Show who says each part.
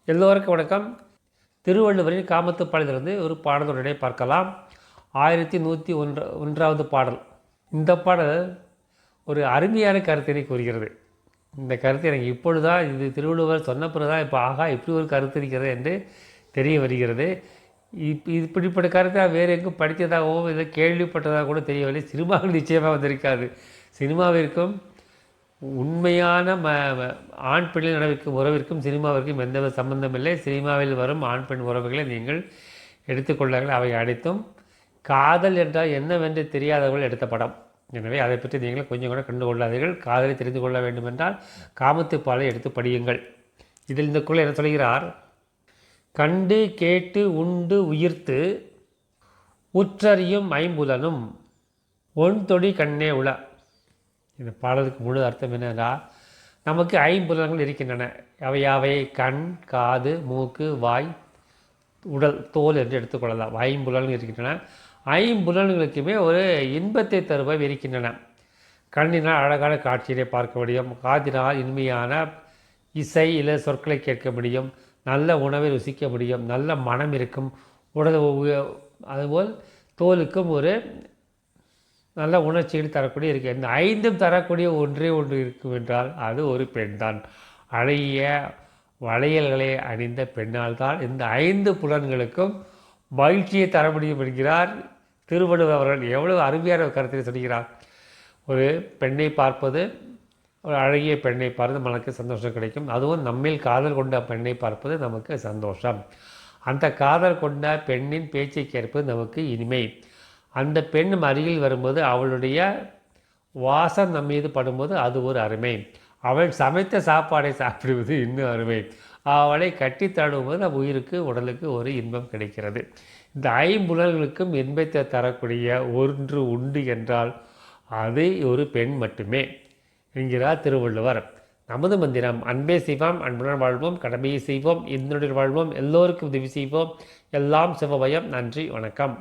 Speaker 1: எல்லோருக்கும் வணக்கம். திருவள்ளுவரின் காமத்துப்பாலிலிருந்து ஒரு பாடலுடனே பார்க்கலாம். 1101வது பாடல். இந்த பாடல் ஒரு அருமையான கருத்தினை கூறுகிறது. இந்த கருத்து எனக்கு இப்பொழுதுதான், இது திருவள்ளுவர் சொன்ன பிறகுதான் இப்போ இப்படி ஒரு கருத்து இருக்கிறது என்று தெரிய வருகிறது. இப்படிப்பட்ட கருத்தை வேறு எங்கும் படித்ததாகவோ இல்லை கேள்விப்பட்டதாக கூட தெரியவில்லை. சினிமாவில் நிச்சயமாக வந்திருக்காது. சினிமாவிற்கும் உண்மையான ஆண் பெண்ணில் நடக்கும் உறவிற்கும் சினிமாவிற்கும் எந்தவித சம்பந்தம் இல்லை. சினிமாவில் வரும் ஆண் பெண் உறவுகளை நீங்கள் எடுத்துக்கொள்ளார்கள். அவை அனைத்தும் காதல் என்றால் என்னவென்று தெரியாதவர்கள் எடுத்த படம். எனவே அதை பற்றி நீங்கள் கொஞ்சம் கூட கண்டு கொள்ளாதீர்கள். காதலை தெரிந்து கொள்ள வேண்டும் என்றால் காமத்துப்பாலை எடுத்து படியுங்கள். இதில் இந்த குரல் என்ன சொல்கிறார்? கண்டு கேட்டு உண்டு உயிர்த்து உற்றறியும் ஐம்புலனும் ஒன் தொடி கண்ணே உள. இந்த பாடலுக்கு முழு அர்த்தம் என்னென்னா, நமக்கு ஐம்புலன்கள் இருக்கின்றன. அவை கண், காது, மூக்கு, வாய், உடல், தோல் என்று எடுத்துக்கொள்ளலாம். ஐம்புலன்கள் இருக்கின்றன. ஐம்புலன்களுக்குமே ஒரு இன்பத்தை தருபவை இருக்கின்றன. கண்ணினால் அழகான காட்சியை பார்க்க முடியும். காதினால் இனிமையான இசை இல்லை சொற்களை கேட்க முடியும். நல்ல உணவை ருசிக்க முடியும். நல்ல மனம் இருக்கும். உடல் அதுபோல் தோலுக்கும் ஒரு நல்ல உணர்ச்சிகள் தரக்கூடிய இருக்குது. இந்த ஐந்தும் தரக்கூடிய ஒன்றே ஒன்று இருக்கும் என்றால் அது ஒரு பெண் தான். அழகிய வளையல்களை அணிந்த பெண்ணால் தான் இந்த 5 புலன்களுக்கும் மகிழ்ச்சியை தர முடியும் என்கிறார் திருவள்ளுவர் அவர்கள். எவ்வளவு அருமையான கருத்தை சொல்கிறார். ஒரு பெண்ணை பார்ப்பது, ஒரு அழகிய பெண்ணை பார்த்து நமக்கு சந்தோஷம் கிடைக்கும். அதுவும் நம்மில் காதல் கொண்ட பெண்ணை பார்ப்பது நமக்கு சந்தோஷம். அந்த காதல் கொண்ட பெண்ணின் பேச்சை கேட்பது நமக்கு இனிமை. அந்த பெண் அருகில் வரும்போது அவளுடைய வாசம் நம் மீது படும்போது அது ஒரு அருமை. அவள் சமைத்த சாப்பாடை சாப்பிடுவது இன்னும் அருமை. அவளை கட்டி தழுவும்போது நம் உயிருக்கு உடலுக்கு ஒரு இன்பம் கிடைக்கிறது. இந்த ஐம்புலன்களுக்கும் இன்பத்தை தரக்கூடிய ஒன்று உண்டு என்றால் அது ஒரு பெண் மட்டுமே என்கிறார் திருவள்ளுவர். நமது மந்திரம் அன்பே செய்வோம், அன்புடன் வாழ்வோம், கடமையை செய்வோம், இந்துடன் வாழ்வோம், எல்லோருக்கும் உதவி செய்வோம், எல்லாம் சிவபயம். நன்றி, வணக்கம்.